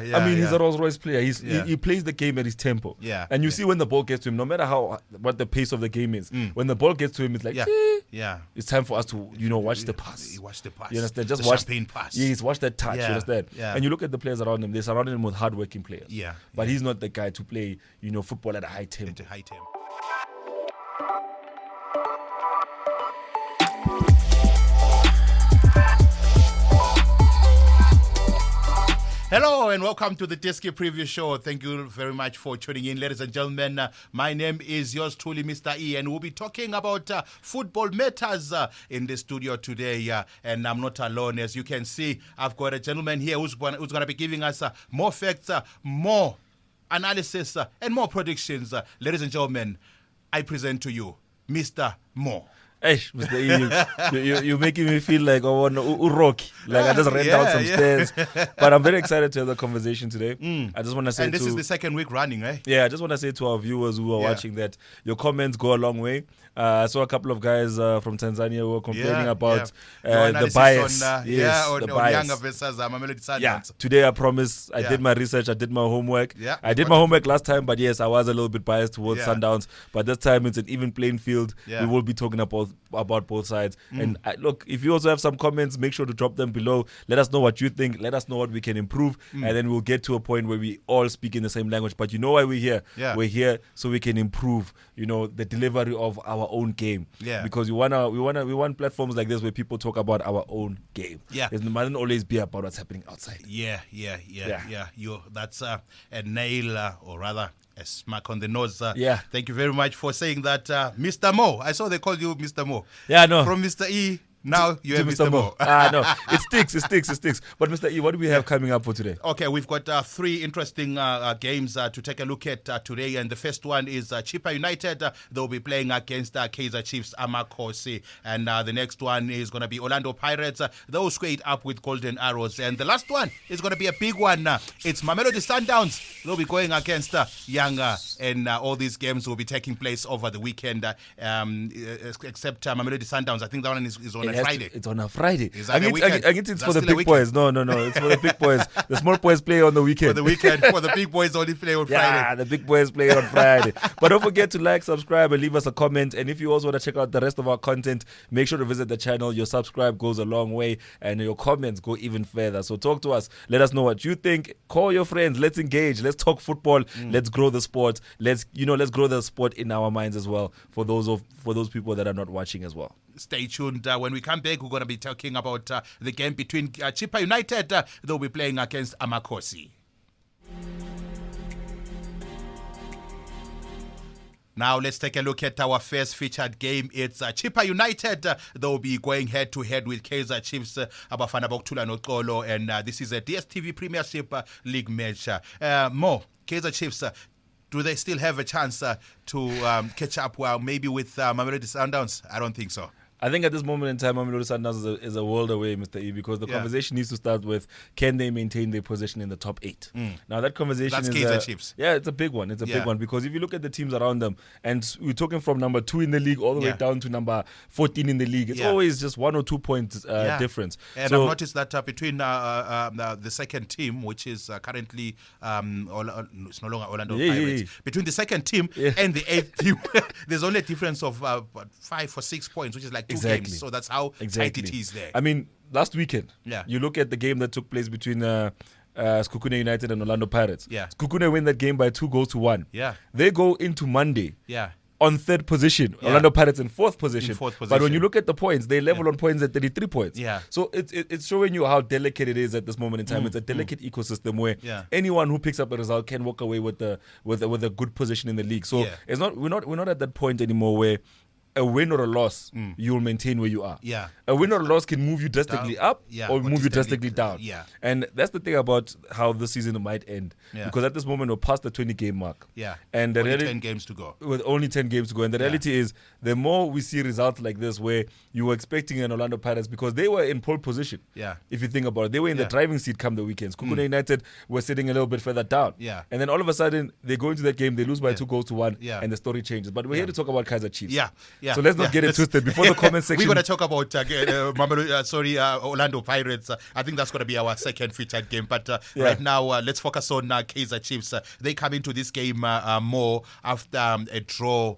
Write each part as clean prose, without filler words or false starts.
I mean, he's a Rolls Royce player. He plays the game at his tempo. And you see when the ball gets to him, no matter what the pace of the game is, when the ball gets to him, it's like, it's time for us to, watch the pass. Watch the pass. You understand? Just the watch champagne pass. Yes, watch that touch. You understand? And you look at the players around him. They surrounded him with hardworking players. But he's not the guy to play, football at a high tempo. Hello and welcome to the Diski Preview Show. Thank you very much for tuning in, ladies and gentlemen. My name is yours truly, Mr. E, and we'll be talking about football matters in the studio today. And I'm not alone. As you can see, I've got a gentleman here who's going to be giving us more facts, more analysis, and more predictions. Ladies and gentlemen, I present to you Mr. Mo. Hey, Mr. E, you're making me feel like I want to rock. Like I just ran down some stairs. But I'm very excited to have the conversation today. I just want to say, and this is the second week running, eh? Yeah, I just want to say to our viewers who are watching that your comments go a long way. I saw a couple of guys from Tanzania who were complaining about the bias. On Yanga versus Mamelodi Sundowns. Yeah, today I promise I did my research, I did my homework. I did my homework last time, but yes, I was a little bit biased towards Sundowns. But this time it's an even playing field. We will be talking about both sides. And look, if you also have some comments, make sure to drop them below. Let us know what you think. Let us know what we can improve. And then we'll get to a point where we all speak in the same language. But you know why we're here? We're here so we can improve, the delivery of our own game. Because we want platforms like this where people talk about our own game. It mustn't always be about what's happening outside. That's a nail, or rather a smack on the nose. Thank you very much for saying that, Mr. Mo. I saw they called you Mr. Mo. Yeah, no. From Mr. E. Now you have Mr. Mo. No, it sticks. But Mr. E, what do we have coming up for today? Okay, we've got three interesting games to take a look at today. And the first one is Chippa United. They'll be playing against Kaizer Chiefs, Amakhosi. And the next one is going to be Orlando Pirates. They'll square it up with Golden Arrows. And the last one is going to be a big one. It's Mamelodi Sundowns. They'll be going against Yanga. And all these games will be taking place over the weekend. Except Mamelodi Sundowns. I think that one is on Friday. It's on a Friday. I guess it's for the big boys. No. It's for the big boys. The small boys play on the weekend. For the big boys only play on Friday. Yeah, the big boys play on Friday. But don't forget to like, subscribe, and leave us a comment. And if you also want to check out the rest of our content, make sure to visit the channel. Your subscribe goes a long way, and your comments go even further. So talk to us. Let us know what you think. Call your friends. Let's engage. Let's talk football. Let's grow the sport. Let's grow the sport in our minds as well. For those people that are not watching as well. Stay tuned. When we come back, we're going to be talking about the game between Chippa United. They'll be playing against Amakhosi. Now let's take a look at our first featured game. It's Chippa United. They'll be going head-to-head with Kaizer Chiefs, Abafana Boktula Nokolo, and this is a DSTV Premiership League match. Mo, Kaizer Chiefs, do they still have a chance to catch up maybe with Mamelodi Sundowns? I don't think so. I think at this moment in time, Mamelodi Sundowns is a world away, Mr. E, because the conversation needs to start with, can they maintain their position in the top 8? Now, that conversation That's Kaizer Chiefs. Yeah, it's a big one. It's a big one, because if you look at the teams around them, and we're talking from number 2 in the league all the way down to number 14 in the league, it's always just 1 or 2 points difference. And I've noticed that between the second team, which is currently it's no longer Orlando Pirates, between the second team and the 8th team, there's only a difference of 5 or 6 points, which is like 2 games. So that's how tight it is there. I mean, last weekend, you look at the game that took place between Skukune United and Orlando Pirates. Skukune win that game by 2-1. They go into Monday on 3rd position. Orlando Pirates in 4th position. But when you look at the points, they level on points at 33 points. So it's showing you how delicate it is at this moment in time. It's a delicate ecosystem where anyone who picks up a result can walk away with a good position in the league. So it's not we're not at that point anymore where a win or a loss, you'll maintain where you are. A win or a loss can move you drastically up or move you drastically down. And that's the thing about how the season might end. Because at this moment, we're past the 20-game mark. And only 10 games to go. With only 10 games to go. And the reality is, the more we see results like this where you were expecting an Orlando Pirates, because they were in pole position. If you think about it, they were in the driving seat come the weekends. Skukune United were sitting a little bit further down. And then all of a sudden, they go into that game, they lose by 2-1, and the story changes. But we're here to talk about Kaizer Chiefs. Yeah. So let's not get it twisted before the comment section. We're going to talk about Orlando Pirates. I think that's going to be our second featured game. But right now, let's focus on Kaizer Chiefs. They come into this game more after a draw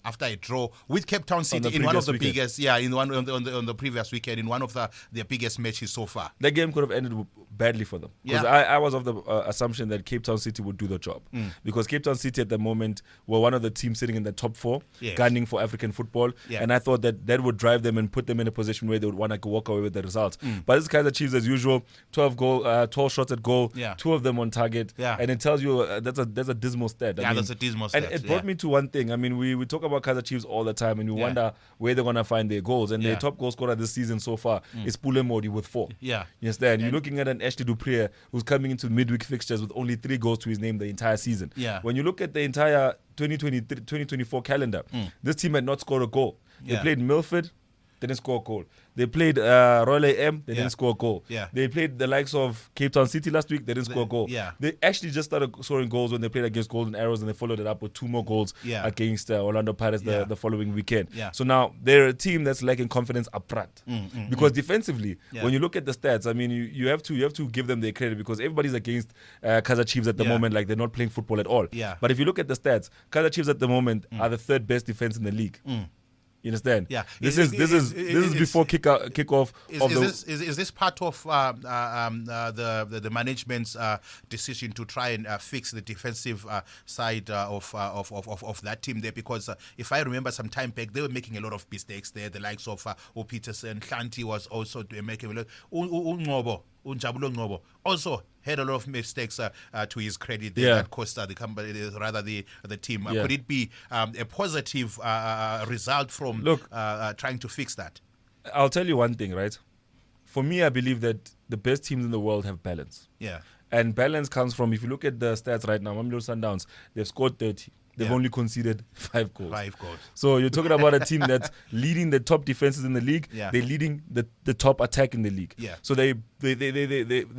after a draw with Cape Town City in one of the biggest, on the previous weekend, in one of their biggest matches so far. That game could have ended badly for them. Because I was of the assumption that Cape Town City would do the job. Because Cape Town City at the moment were one of the teams sitting in the top 4, gunning for African football. And I thought that would drive them and put them in a position where they would want to walk away with the results. But this Kaizer Chiefs, as usual, 12 shots at goal, 2 of them on target. And it tells you that's a dismal stat. That's a dismal stat. And it brought me to one thing. I mean, we talk about Kaizer Chiefs all the time, and you wonder where they're going to find their goals. And their top goal scorer this season so far is Mamelodi with 4. You understand? You're looking at an Ashley Dupree who's coming into midweek fixtures with only 3 goals to his name the entire season. When you look at the entire 2024 calendar, this team had not scored a goal. They played Milford, they didn't score a goal. They played Royal AM, they didn't score a goal. They played the likes of Cape Town City last week, they didn't score a goal. They actually just started scoring goals when they played against Golden Arrows, and they followed it up with 2 more goals against Orlando Pirates the following weekend. So now they're a team that's lacking confidence up front. Because defensively, when you look at the stats, I mean, you have to give them their credit, because everybody's against Kaizer Chiefs at the moment, like they're not playing football at all. But if you look at the stats, Kaizer Chiefs at the moment are the 3rd best defense in the league. You understand? This is before kickoff. Is this part of the management's decision to try and fix the defensive side of that team there? Because if I remember some time back, they were making a lot of mistakes there. The likes of Peterson, Hlanti was also making a lot. Unjabulo Ngobo also had a lot of mistakes to his credit there that cost the company, rather the team. Could it be a positive result from trying to fix that? I'll tell you one thing, right? For me, I believe that the best teams in the world have balance. And balance comes from, if you look at the stats right now, Mamelodi Sundowns, they've scored 30. They've only conceded 5 goals. 5 goals. So you're talking about a team that's leading the top defenses in the league. They're leading the top attack in the league. So they're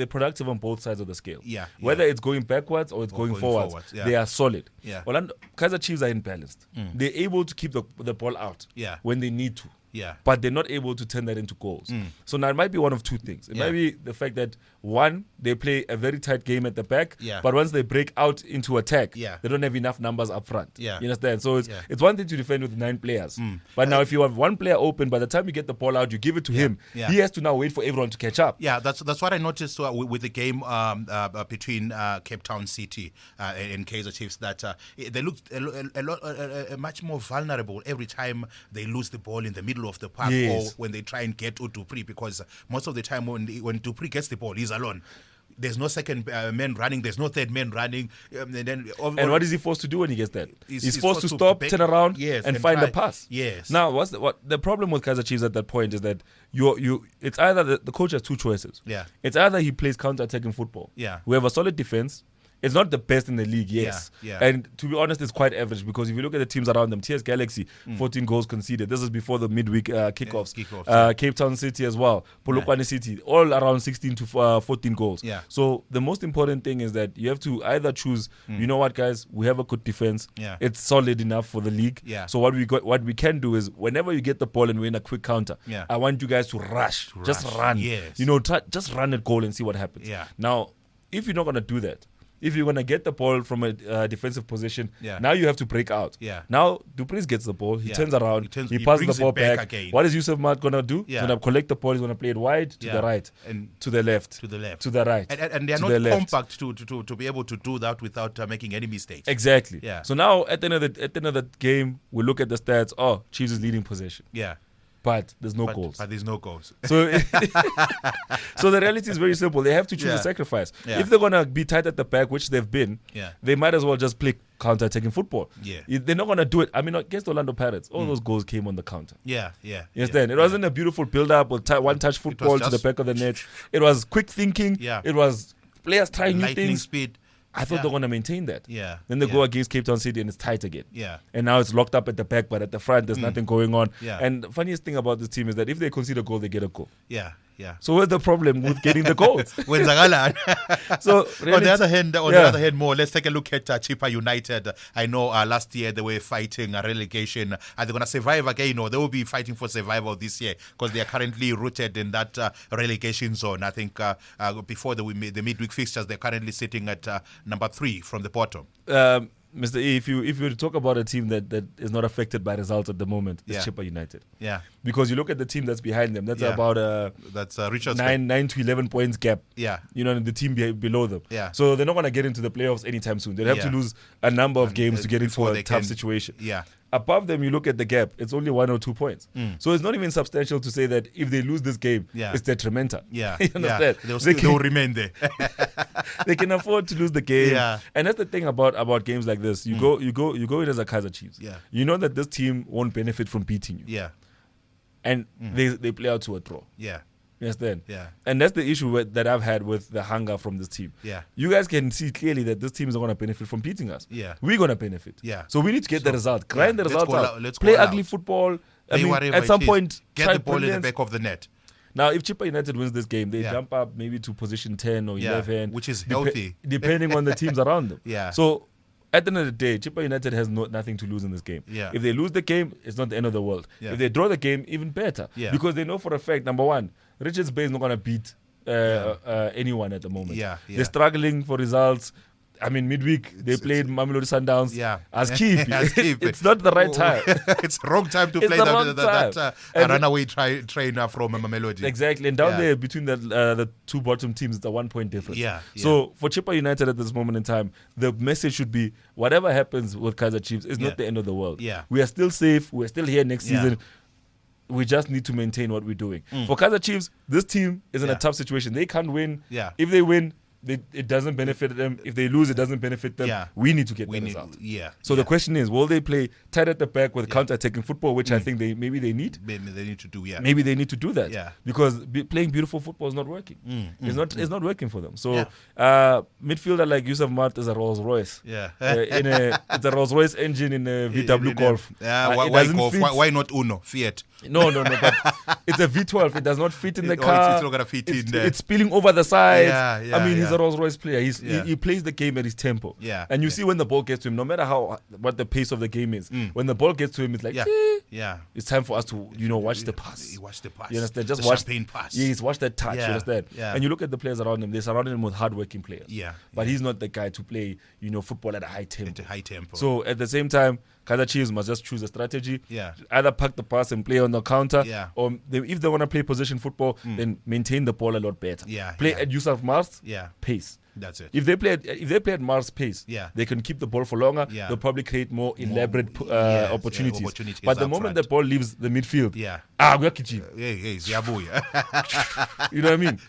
productive on both sides of the scale. Whether it's going backwards or it's going forwards, they are solid. Kaizer Chiefs are imbalanced. They're able to keep the ball out when they need to. But they're not able to turn that into goals. So now it might be one of 2 things. It might be the fact that, one, they play a very tight game at the back, but once they break out into attack, they don't have enough numbers up front. You understand? So it's one thing to defend with 9 players. But now if you have one player open, by the time you get the ball out, you give it to him, he has to now wait for everyone to catch up. That's what I noticed with the game between Cape Town City and Kaizer Chiefs, that they looked a lot much more vulnerable every time they lose the ball in the middle of the park, or when they try and get to Dupree, because most of the time when Dupree gets the ball, he's alone. There's no second man running. There's no third man running. And what is he forced to do when he gets that? He's forced to stop, turn around, and find the pass. Now, what the problem with Kaizer Chiefs at that point is that it's either the coach has 2 choices. It's either he plays counter-attacking football. We have a solid defense. It's not the best in the league, yes. And to be honest, it's quite average, because if you look at the teams around them, TS Galaxy, 14 goals conceded. This is before the midweek kickoffs. Cape Town City as well. Polokwane City, all around 16 to 14 goals. So the most important thing is that you have to either choose, you know what, guys, we have a good defense. It's solid enough for the league. So what we can do is, whenever you get the ball and win a quick counter, I want you guys to rush. Just run. Just run at goal and see what happens. Now, if you're not going to do that, if you're going to get the ball from a defensive position, now you have to break out. Now, Dupree gets the ball. He turns around. He passes the ball back. Again. What is Yusuf Mat going to do? He's going to collect the ball. He's going to play it wide, to the right, and to the left, to the right. And they're not compact to be able to do that without making any mistakes. Exactly. So now, at the end of the game, we look at the stats. Oh, Chiefs is leading possession. But there's no goals. But there's no goals. So, so the reality is very simple. They have to choose a sacrifice. If they're going to be tight at the back, which they've been, they might as well just play counter-attacking football. They're not going to do it. I mean, against Orlando Pirates, all those goals came on the counter. You understand? It wasn't a beautiful build-up or one-touch football to the back of the net. It was quick thinking. It was players trying new things. Speed. I thought they're going to maintain that. Then they go against Cape Town City and it's tight again. And now it's locked up at the back, but at the front there's nothing going on. And the funniest thing about this team is that if they concede a goal, they get a goal. So what's the problem with getting the goals? So on the other hand, more. Let's take a look at Chippa United. I know last year they were fighting a relegation. Are they going to survive again, or they will be fighting for survival this year because they are currently rooted in that relegation zone? I think before the midweek fixtures, they're currently sitting at number 3 from the bottom. Mr. E, if you talk about a team that is not affected by results at the moment, it's Chippa United. Yeah. Because you look at the team that's behind them, that's about Richard's 9 to 11 points gap. Yeah. You know, the team below them. Yeah. So they're not going to get into the playoffs anytime soon. They'll have to lose a number of games to get into a tough situation. Yeah. Above them, you look at the gap, it's only 1 or 2 points. So it's not even substantial to say that if they lose this game, it's detrimental. Yeah. You understand? They'll remain there. They can afford to lose the game. Yeah. And that's the thing about games like this. You go in as a Kaizer Chiefs. Yeah. You know that this team won't benefit from beating you. Yeah. And they play out to a draw. Yeah. You understand? Yeah. And that's the issue that I've had with the hunger from this team. Yeah. You guys can see clearly that this team is not going to benefit from beating us. Yeah. We're going to benefit. Yeah. So we need to get the result. Grind the result out. Let's play go ugly out. football. Play whatever at some it is. point, Get the ball in the back of the net. Now, if Chippa United wins this game, they jump up maybe to position 10 or 11. Which is healthy. Depending on the teams around them. Yeah. So, at the end of the day, Chippa United has nothing to lose in this game. Yeah. If they lose the game, it's not the end of the world. Yeah. If they draw the game, even better. Yeah. Because they know for a fact, number one, Richards Bay is not going to beat anyone at the moment. Yeah. They're struggling for results. I mean, midweek, they played Mamelodi Sundowns. Yeah. As keep. keep. It's not the right time. It's the wrong time to play that runaway trainer from Mamelodi. Exactly. And down there, between the two bottom teams, it's a 1 point difference. Yeah. So, for Chippa United at this moment in time, the message should be, whatever happens with Kaizer Chiefs is not the end of the world. Yeah. We are still safe. We're still here next season. We just need to maintain what we're doing. For Kaizer Chiefs, this team is in a tough situation. They can't win. Yeah. If they win, it doesn't benefit them. If they lose, it doesn't benefit them. Yeah. We need to get the result. So the question is, will they play tight at the back with counter-attacking football, which I think maybe they need? Maybe they need to do, Maybe they need to do that. Yeah. Because playing beautiful football is not working. It's not working for them. So midfielder like Yusuf Mart is a Rolls Royce. Yeah. It's a Rolls Royce engine in a VW Golf. Why Golf? Why not Uno? Fiat? No, but it's a V12. It does not fit in the car. It's not gonna fit in there. It's spilling over the side. Yeah, I mean, he's a Rolls Royce player. He plays the game at his tempo. Yeah. And you see when the ball gets to him, no matter what the pace of the game is, when the ball gets to him, it's like, it's time for us to watch the pass. Watch the pass. You understand? Just the watch champagne pass. Yes, watch that touch. You understand? Yeah. And you look at the players around him. They surround him with hardworking players. Yeah. But he's not the guy to play football at a high tempo. At a high tempo. So at the same time, Kaizer Chiefs must just choose a strategy. Yeah. Either pack the pass and play on the counter. Yeah. Or if they want to play position football, then maintain the ball a lot better. Yeah. Play at Yusuf Mars. Yeah. Pace. That's it. If they play at Mars pace, they can keep the ball for longer. Yeah. They'll probably create more elaborate opportunities. Opportunities. But the moment the ball leaves the midfield, we are kitchen. You know what I mean?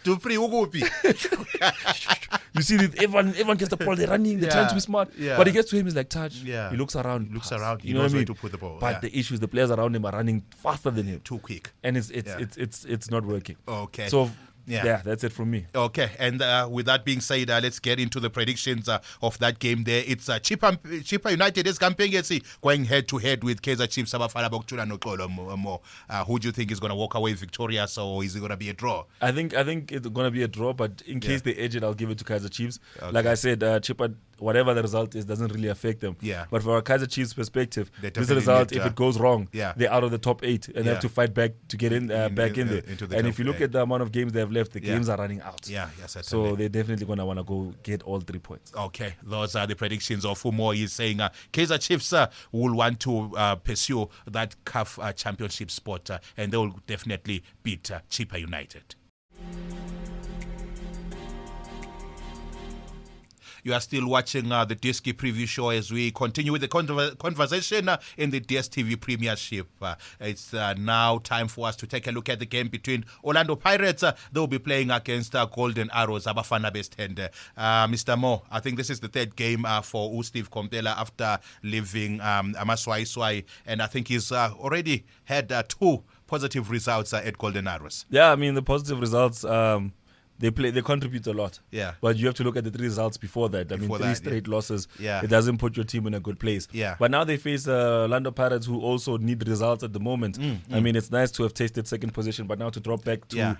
You see that everyone gets the ball, they're running, they're trying to be smart. Yeah. But he gets to him, he's like, touch. Yeah. He looks around. He knows where to put the ball. But the issue is the players around him are running faster than him. Too quick. And it's not working. Okay. So that's it from me. Okay, and with that being said, let's get into the predictions of that game there. It's Chippa United is going head-to-head with Kaizer Chiefs. Who do you think is going to walk away victorious, or is it going to be a draw? I think it's going to be a draw, but in case they edge it, I'll give it to Kaizer Chiefs. Okay. Like I said, Chippa, whatever the result is, doesn't really affect them. Yeah. But for a Kaizer Chiefs perspective, this result, if it goes wrong, they're out of the top 8 and they have to fight back to get in back in there. And if you look at the amount of games they have left, the games are running out. Yeah, yes, so they're definitely going to want to go get all 3 points. Okay, those are the predictions of Fumo. He's saying Kaizer Chiefs will want to pursue that CAF championship spot, and they will definitely beat Chippa United. You are still watching the Diski preview show as we continue with the conversation in the DSTV Premiership. It's now time for us to take a look at the game between Orlando Pirates. They'll be playing against Golden Arrows, Abafana Bestend. Mr. Mo, I think this is the 3rd game for Steve Kompela after leaving Amaswai, and I think he's already had 2 positive results at Golden Arrows. Yeah, I mean, the positive results They contribute a lot. Yeah. But you have to look at the 3 results before that. Three straight losses. Yeah. It doesn't put your team in a good place. Yeah. But now they face Orlando Pirates, who also need results at the moment. It's nice to have tasted second position, but now to drop back to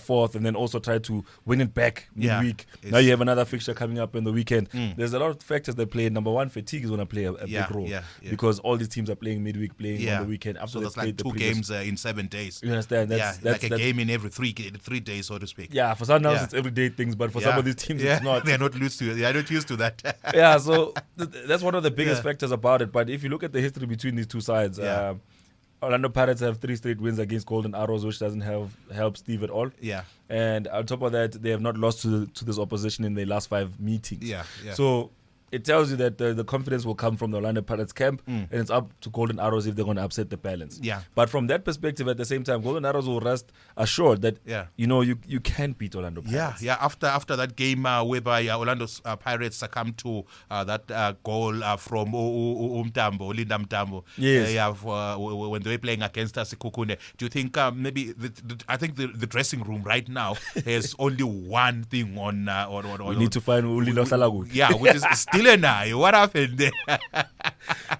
fourth and then also try to win it back midweek. Now you have another fixture coming up in the weekend. There's a lot of factors that play. Number one, fatigue is going to play a big role because all these teams are playing midweek, playing on the weekend. After so that's like 2 games in 7 days. You understand? That's like a game in every 3 days, so to speak. Yeah, for Sundowns it's everyday things, but for some of these teams it's not. They're not used to it. They're not used to that. Yeah, so that's one of the biggest factors about it. But if you look at the history between these two sides, Orlando Pirates have 3 straight wins against Golden Arrows, which doesn't help Steve at all. Yeah. And on top of that, they have not lost to this opposition in their last 5 meetings. Yeah. So it tells you that the confidence will come from the Orlando Pirates camp, and it's up to Golden Arrows if they're going to upset the balance. Yeah. But from that perspective, at the same time, Golden Arrows will rest assured that you can beat Orlando Pirates. Yeah. After that game whereby Orlando Pirates succumbed to that goal from Linda Mtambo. Yes. When they were playing against Sekhukhune. Do you think maybe I think the dressing room right now has only one thing on. We need to find Ulilo Salagu. Yeah, which is still an eye. What happened there?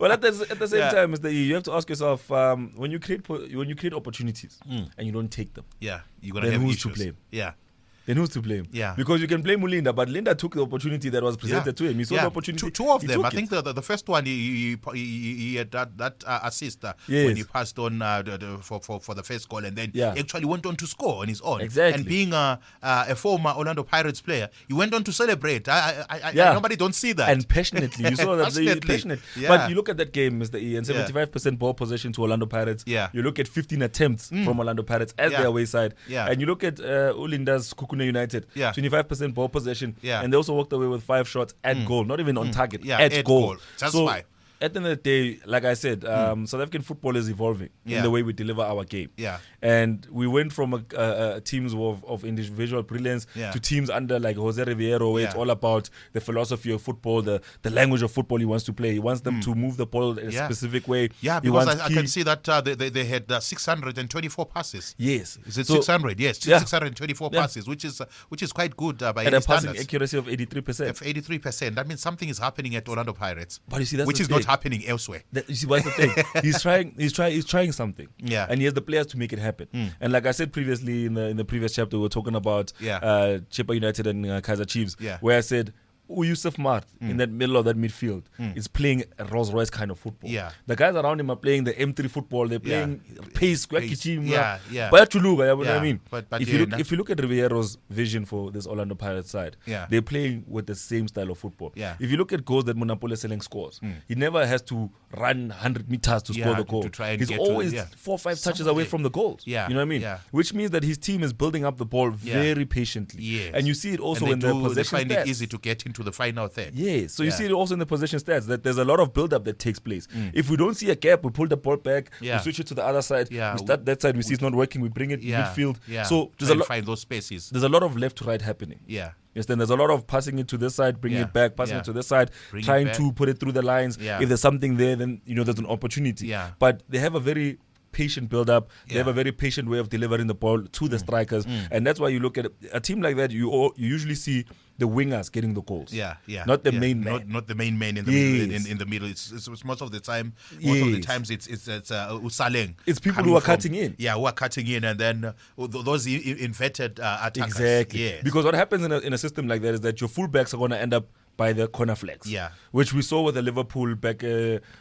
Well, at the same time, Mr. E, you have to ask yourself when you create opportunities and you don't take them. Yeah, you're gonna have issues. To blame? Yeah. Then who's to blame? Yeah. Because you can blame Linda, but Linda took the opportunity that was presented to him. He saw the opportunity. Two of them. I think the first one, he had that assist when he passed on for the first goal, and then actually went on to score on his own. Exactly. And being a former Orlando Pirates player, he went on to celebrate. Nobody don't see that. And passionately. You saw that. Passionate. Yeah. But you look at that game, Mr. E, and 75% ball possession to Orlando Pirates. Yeah. You look at 15 attempts from Orlando Pirates as their away side. Yeah. And you look at Ulinda's United, 25% ball possession, and they also walked away with 5 shots at goal, not even on target, at goal. That's why. At the end of the day, like I said, South African football is evolving in the way we deliver our game. Yeah. And we went from teams of individual brilliance to teams under like Jose Riviero, where it's all about the philosophy of football, the language of football he wants to play. He wants them to move the ball in a specific way. Yeah, because I can see that they had 624 passes. Yes. Is it 600? Yes, 624 passes, which is quite good by any standards. And a passing accuracy of 83%. 83%. That means something is happening at Orlando Pirates. But you see, that's which is not happening elsewhere. You see, what's the thing? He's trying something. Yeah. And he has the players to make it happen. And like I said previously in the previous chapter, we were talking about Chippa United and Kaizer Chiefs, where I said Yusuf Mart in that middle of that midfield is playing a Rolls Royce kind of football. Yeah. The guys around him are playing the M3 football. They're playing pace. But you know what I mean? But if you look at Riviero's vision for this Orlando Pirates side, they're playing with the same style of football. Yeah. If you look at goals that Monapole Selling scores, he never has to run 100 meters to score the goal. He's always 4 or 5 touches away from the goals. Yeah. You know what I mean? Yeah. Which means that his team is building up the ball very patiently. Yes. And you see it also in the possession they find stats. it easy to get into the final third. Yes, so you see it also in the possession stats that there's a lot of build-up that takes place. If we don't see a gap, we pull the ball back, we switch it to the other side, we start that side, we see it's not working, we bring it midfield. So find those spaces. There's a lot of left to right happening. Yeah. Yes, then there's a lot of passing it to this side, bringing it back, passing it to this side, trying to put it through the lines. Yeah. If there's something there, then there's an opportunity. Yeah. But they have a very patient build-up. They have a very patient way of delivering the ball to the strikers. And that's why you look at a team like that, you usually see the wingers getting the goals. Not the main man. Not the main man in the middle. In the middle, it's most of the time. Most of the times, it's Usaleng. It's people who are cutting in. Yeah, who are cutting in, and then those inverted attackers. Exactly. Yes. Because what happens in a system like that is that your fullbacks are going to end up by the corner flags. Yeah. Which we saw with the Liverpool back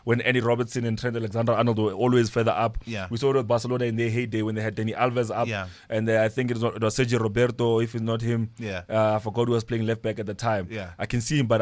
when Andy Robertson and Trent Alexander-Arnold were always further up. Yeah. We saw it with Barcelona in their heyday when they had Dani Alves up. Yeah. And I think it was Sergio Roberto, if it's not him. Yeah. I forgot who was playing left back at the time. Yeah. I can see him, but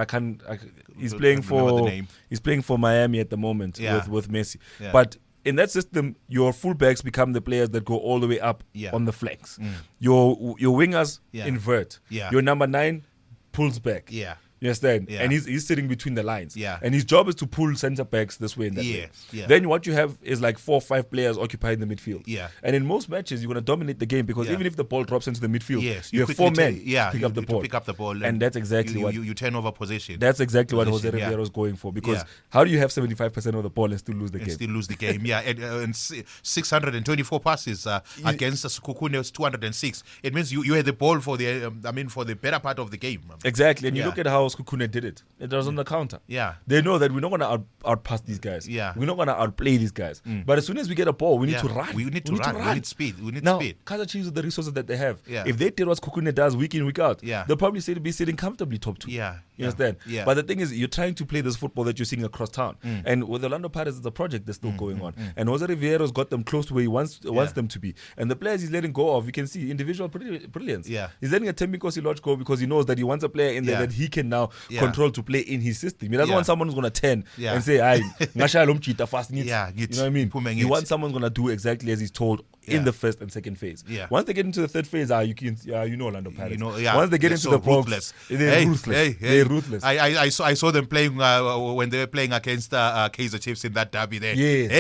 he's playing for Miami at the moment with Messi. Yeah. But in that system, your fullbacks become the players that go all the way up on the flanks. Your wingers invert. Yeah. Your number 9 pulls back. Yeah. You understand? Yeah. And he's sitting between the lines. Yeah. And his job is to pull centre backs this way and that way. Yeah. Then what you have is like 4 or 5 players occupying the midfield. Yeah. And in most matches, you're going to dominate the game because even if the ball drops into the midfield, you have quickly 4 men to pick up the ball. And that's exactly what you turn over possession. That's exactly what Jose Riviera was going for. Because how do you have 75% of the ball and still lose the game? And 624 passes against Skukune's 206. It means you had the ball for the better part of the game. Exactly. And you look at how Skukune did it. It was on the counter. Yeah. They know that we're not going to outpass these guys. Yeah. We're not going to outplay these guys. But as soon as we get a ball, we need to run. We need to run. We need speed. Now, Kaizer Chiefs with the resources that they have. Yeah. If they did what Skukune does week in, week out, Yeah. they'll probably be sitting comfortably top 2. Yeah. You understand? Yeah. But the thing is, you're trying to play this football that you're seeing across town. And with Orlando Pirates, it's a project that's still going on. And Jose Riviero's got them close to where he wants them to be. And the players he's letting go of, you can see individual brilliance. Yeah. He's letting a Temiko Siloj go because he knows that he wants a player in there that he can now control to play in his system. He doesn't want someone who's going to turn and say, ngasha lo mchita fast. You know what I mean? He wants someone who's going to do exactly as he's told in the first and second phase. Yeah. Once they get into the third phase, you know Orlando Pirates. Once they get into so the box, they're ruthless. They're ruthless. I saw them playing when they were playing against Kaizer Chiefs in that derby there. Yes.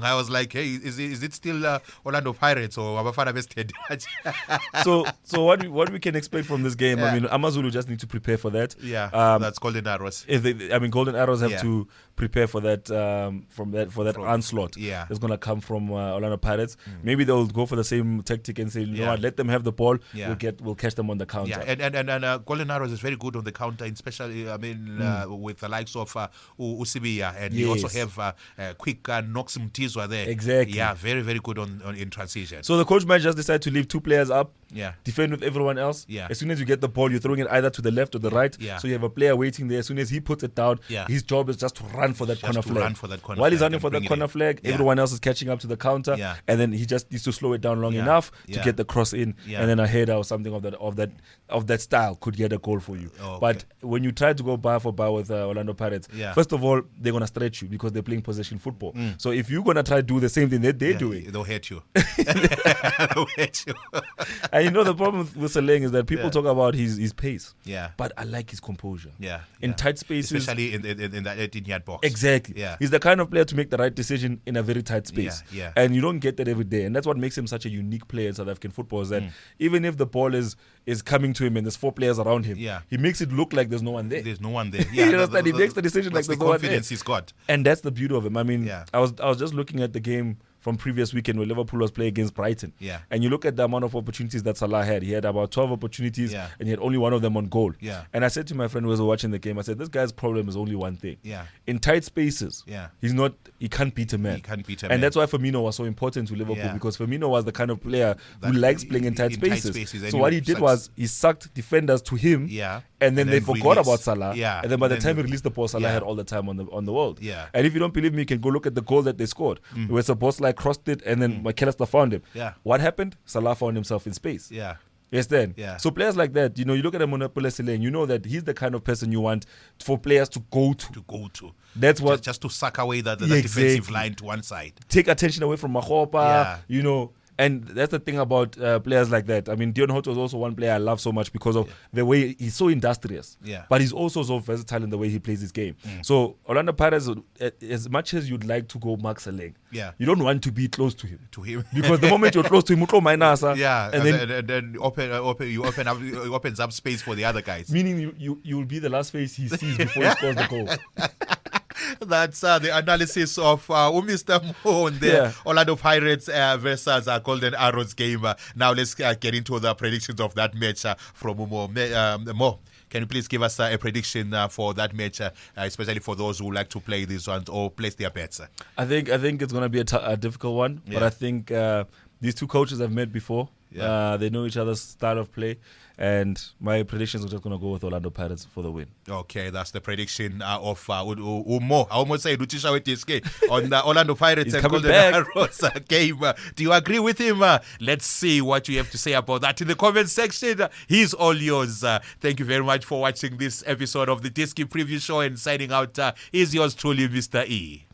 I was like, hey, is it still Orlando Pirates or Abafana Bested? So what we can expect from this game? I mean, Amazulu just need to prepare for that. Yeah, that's Golden Arrows. Golden Arrows have to prepare for that onslaught. Yeah. That's gonna come from Orlando Pirates. Maybe they'll go for the same tactic and say, you know what, let them have the ball. Yeah. We'll catch them on the counter. Yeah, and Golden Arrows is very good on the counter, especially with the likes of Usibia, and you also have quick Nox Mtizwa there. Exactly. Yeah, very very good in transition. So the coach might just decide to leave 2 players up. Yeah. Defend with everyone else. Yeah. As soon as you get the ball, you're throwing it either to the left or the right. Yeah. So you have a player waiting there. As soon as he puts it down, his job is just to run for that corner flag. While he's running for that corner flag, everyone else is catching up to the counter. Yeah. And then he just needs to slow it down long enough to get the cross in. Yeah. And then a header or something of that style could get a goal for you. Oh, okay. But when you try to go bar for bar with Orlando Pirates, first of all, they're going to stretch you because they're playing possession football. So if you're going to try to do the same thing that they're doing, they'll hate you. They'll hate you. And you know the problem with Seleng is that people talk about his pace. Yeah. But I like his composure. Yeah. In tight spaces. Especially in that 18-yard box. Exactly. Yeah. He's the kind of player to make the right decision in a very tight space. Yeah. And you don't get that every day. And that's what makes him such a unique player in South African football, is that even if the ball is coming to him and there's 4 players around him, he makes it look like there's no one there. There's no one there. Yeah. You understand? He makes the decision like there's no one there. Confidence he's got. And that's the beauty of him. I mean, I was just looking at the game from previous weekend where Liverpool was playing against Brighton. Yeah. And you look at the amount of opportunities that Salah had. He had about 12 opportunities and he had only one of them on goal. Yeah. And I said to my friend who was watching the game, I said, this guy's problem is only one thing. Yeah. In tight spaces, he can't beat a man. He can't beat a and man. that's why Firmino was so important to Liverpool, because Firmino was the kind of player who likes playing in tight spaces. So what he did was he sucked defenders to him. Yeah. And then they forgot about Salah. Yeah. And then by the time he released the ball, Salah had all the time on the world. Yeah. And if you don't believe me, you can go look at the goal that they scored. Where Szoboszlai crossed it and then McAllister found him. Yeah. What happened? Salah found himself in space. Yeah. Yes, then. Yeah. So players like that, you look at Monopoly Seleng, you know that he's the kind of person you want for players to go to. That's what. Just to suck away the defensive line to one side. Take attention away from Mahopa, And that's the thing about players like that. I mean, Dion Hoto is also one player I love so much because of the way he's so industrious. Yeah. But he's also so versatile in the way he plays his game. So Orlando Pirates, as much as you'd like to go Mark Seleng, you don't want to be close to him. Because the moment you're close to him, and then it opens up space for the other guys. Meaning you'll be the last face he sees before he scores the goal. That's the analysis of Mr. Mo on the Orlando Pirates versus Golden Arrows game. Now let's get into the predictions of that match from Mo. Mo, can you please give us a prediction for that match, especially for those who like to play these ones or place their bets? I think it's going to be a difficult one, but I think these two coaches have met before. They know each other's style of play. And my predictions are just going to go with Orlando Pirates for the win. Okay, that's the prediction of Umo. I almost say Ruchisha with Diski on the Orlando Pirates and Golden Arrows game. Do you agree with him? Let's see what you have to say about that in the comment section. He's all yours. Thank you very much for watching this episode of the Diski Preview Show, and signing out is yours truly, Mr. E.